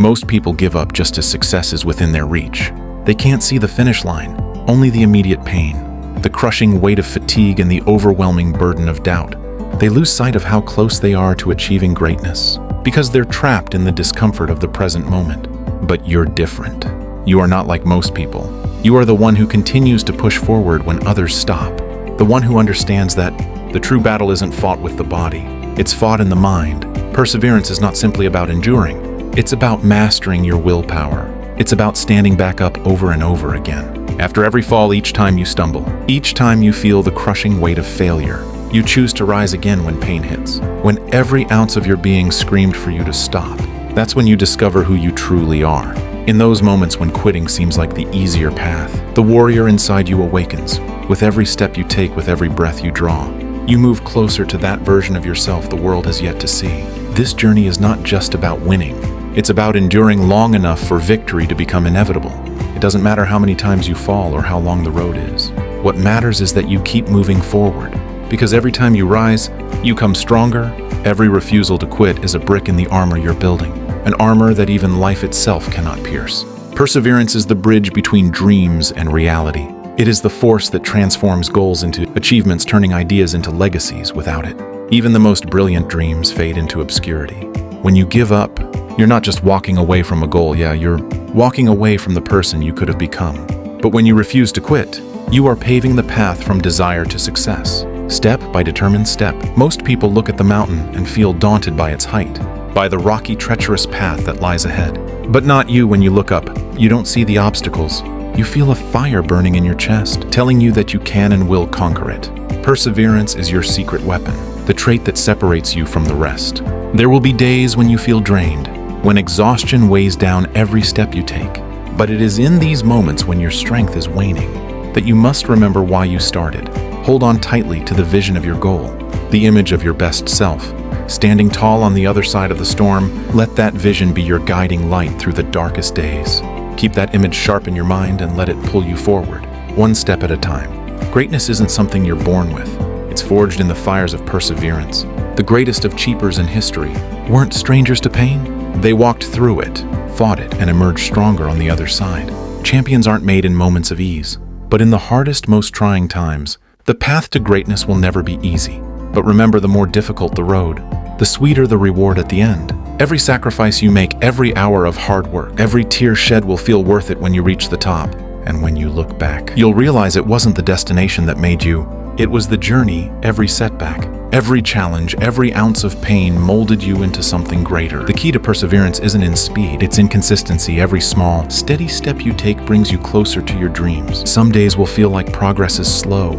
Most people give up just as success is within their reach. They can't see the finish line, only the immediate pain, the crushing weight of fatigue and the overwhelming burden of doubt. They lose sight of how close they are to achieving greatness, because they're trapped in the discomfort of the present moment. But you're different. You are not like most people. You are the one who continues to push forward when others stop. The one who understands that the true battle isn't fought with the body, it's fought in the mind. Perseverance is not simply about enduring. It's about mastering your willpower. It's about standing back up over and over again. After every fall, each time you stumble, each time you feel the crushing weight of failure, you choose to rise again when pain hits. When every ounce of your being screamed for you to stop, that's when you discover who you truly are. In those moments when quitting seems like the easier path, the warrior inside you awakens. With every step you take, with every breath you draw, you move closer to that version of yourself the world has yet to see. This journey is not just about winning. It's about enduring long enough for victory to become inevitable. It doesn't matter how many times you fall or how long the road is. What matters is that you keep moving forward, because every time you rise, you come stronger. Every refusal to quit is a brick in the armor you're building, an armor that even life itself cannot pierce. Perseverance is the bridge between dreams and reality. It is the force that transforms goals into achievements, turning ideas into legacies. Without it, even the most brilliant dreams fade into obscurity. When you give up, you're not just walking away from a goal, you're walking away from the person you could have become. But when you refuse to quit, you are paving the path from desire to success. Step by determined step, most people look at the mountain and feel daunted by its height, by the rocky, treacherous path that lies ahead. But not you. When you look up, you don't see the obstacles. You feel a fire burning in your chest, telling you that you can and will conquer it. Perseverance is your secret weapon, the trait that separates you from the rest. There will be days when you feel drained, when exhaustion weighs down every step you take. But it is in these moments when your strength is waning that you must remember why you started. Hold on tightly to the vision of your goal, the image of your best self. Standing tall on the other side of the storm, let that vision be your guiding light through the darkest days. Keep that image sharp in your mind and let it pull you forward, one step at a time. Greatness isn't something you're born with. It's forged in the fires of perseverance. The greatest of achievers in history weren't strangers to pain. They walked through it, fought it, and emerged stronger on the other side. Champions aren't made in moments of ease, but in the hardest, most trying times. The path to greatness will never be easy. But remember, the more difficult the road, the sweeter the reward at the end. Every sacrifice you make, every hour of hard work, every tear shed will feel worth it when you reach the top. And when you look back, you'll realize it wasn't the destination that made you. It was the journey. Every setback, every challenge, every ounce of pain molded you into something greater. The key to perseverance isn't in speed, it's in consistency. Every small, steady step you take brings you closer to your dreams. Some days will feel like progress is slow,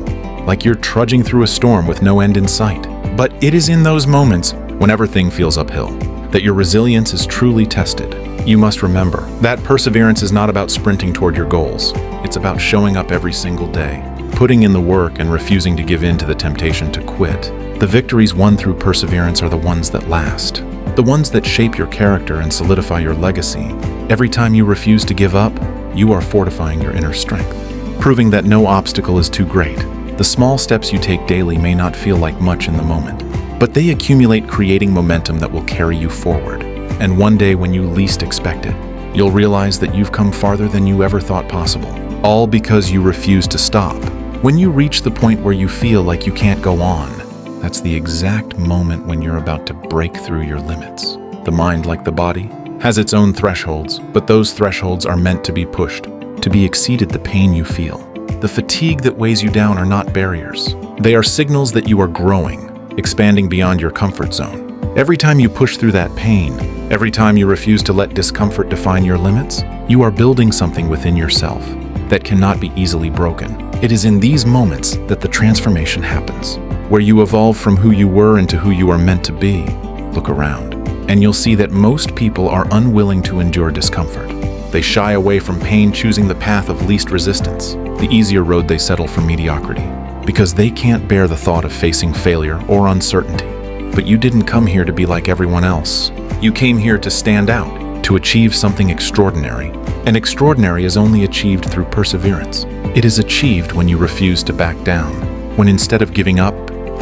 like you're trudging through a storm with no end in sight. But it is in those moments, when everything feels uphill, that your resilience is truly tested. You must remember that perseverance is not about sprinting toward your goals. It's about showing up every single day, putting in the work and refusing to give in to the temptation to quit. The victories won through perseverance are the ones that last, the ones that shape your character and solidify your legacy. Every time you refuse to give up, you are fortifying your inner strength, proving that no obstacle is too great. The small steps you take daily may not feel like much in the moment, but they accumulate, creating momentum that will carry you forward. And one day, when you least expect it, you'll realize that you've come farther than you ever thought possible, all because you refuse to stop. When you reach the point where you feel like you can't go on, that's the exact moment when you're about to break through your limits. The mind, like the body, has its own thresholds, but those thresholds are meant to be pushed, to be exceeded. The pain you feel, the fatigue that weighs you down are not barriers. They are signals that you are growing, expanding beyond your comfort zone. Every time you push through that pain, every time you refuse to let discomfort define your limits, you are building something within yourself that cannot be easily broken. It is in these moments that the transformation happens, where you evolve from who you were into who you are meant to be. Look around, and you'll see that most people are unwilling to endure discomfort. They shy away from pain, choosing the path of least resistance, the easier road. They settle for mediocrity, because they can't bear the thought of facing failure or uncertainty. But you didn't come here to be like everyone else. You came here to stand out, to achieve something extraordinary. And extraordinary is only achieved through perseverance. It is achieved when you refuse to back down, when instead of giving up,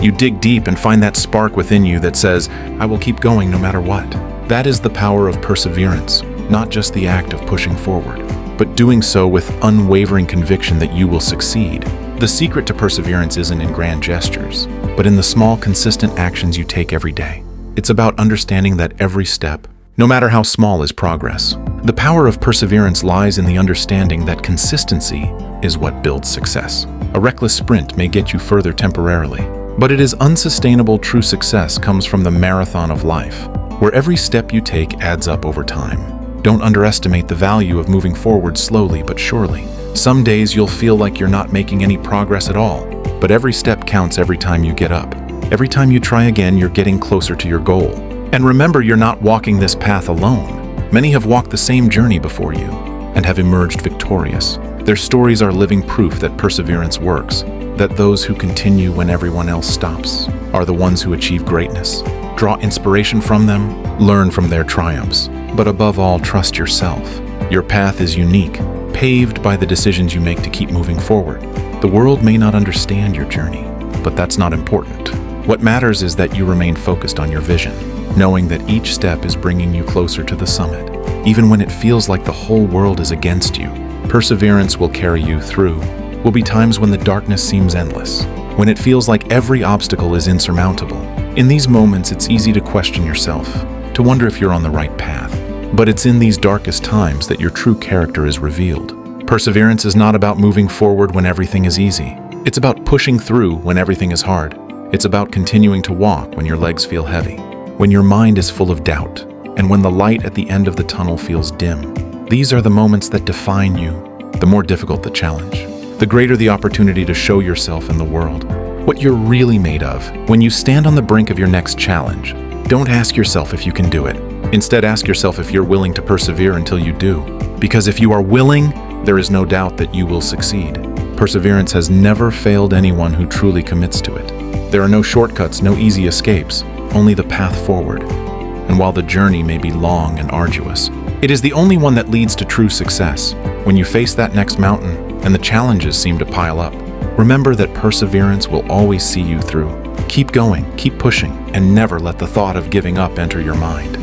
you dig deep and find that spark within you that says, I will keep going no matter what. That is the power of perseverance. not just the act of pushing forward, but doing so with unwavering conviction that you will succeed. The secret to perseverance isn't in grand gestures, but in the small, consistent actions you take every day. It's about understanding that every step, no matter how small, is progress. The power of perseverance lies in the understanding that consistency is what builds success. A reckless sprint may get you further temporarily, but it is unsustainable. True success comes from the marathon of life, where every step you take adds up over time. Don't underestimate the value of moving forward slowly but surely. Some days you'll feel like you're not making any progress at all, but every step counts every time you get up. Every time you try again, you're getting closer to your goal. And remember, you're not walking this path alone. Many have walked the same journey before you and have emerged victorious. Their stories are living proof that perseverance works, that those who continue when everyone else stops are the ones who achieve greatness. Draw inspiration from them, learn from their triumphs, but above all, trust yourself. Your path is unique, paved by the decisions you make to keep moving forward. The world may not understand your journey, but that's not important. What matters is that you remain focused on your vision, knowing that each step is bringing you closer to the summit. Even when it feels like the whole world is against you, perseverance will carry you through. Will be times when the darkness seems endless, when it feels like every obstacle is insurmountable. In these moments, it's easy to question yourself, to wonder if you're on the right path. But it's in these darkest times that your true character is revealed. Perseverance is not about moving forward when everything is easy. It's about pushing through when everything is hard. It's about continuing to walk when your legs feel heavy, when your mind is full of doubt, and when the light at the end of the tunnel feels dim. These are the moments that define you. The more difficult the challenge, the greater the opportunity to show yourself in the world what you're really made of. When you stand on the brink of your next challenge, don't ask yourself if you can do it. Instead, ask yourself if you're willing to persevere until you do. Because if you are willing, there is no doubt that you will succeed. Perseverance has never failed anyone who truly commits to it. There are no shortcuts, no easy escapes, only the path forward. And while the journey may be long and arduous, it is the only one that leads to true success. When you face that next mountain and the challenges seem to pile up, remember that perseverance will always see you through. Keep going, keep pushing, and never let the thought of giving up enter your mind.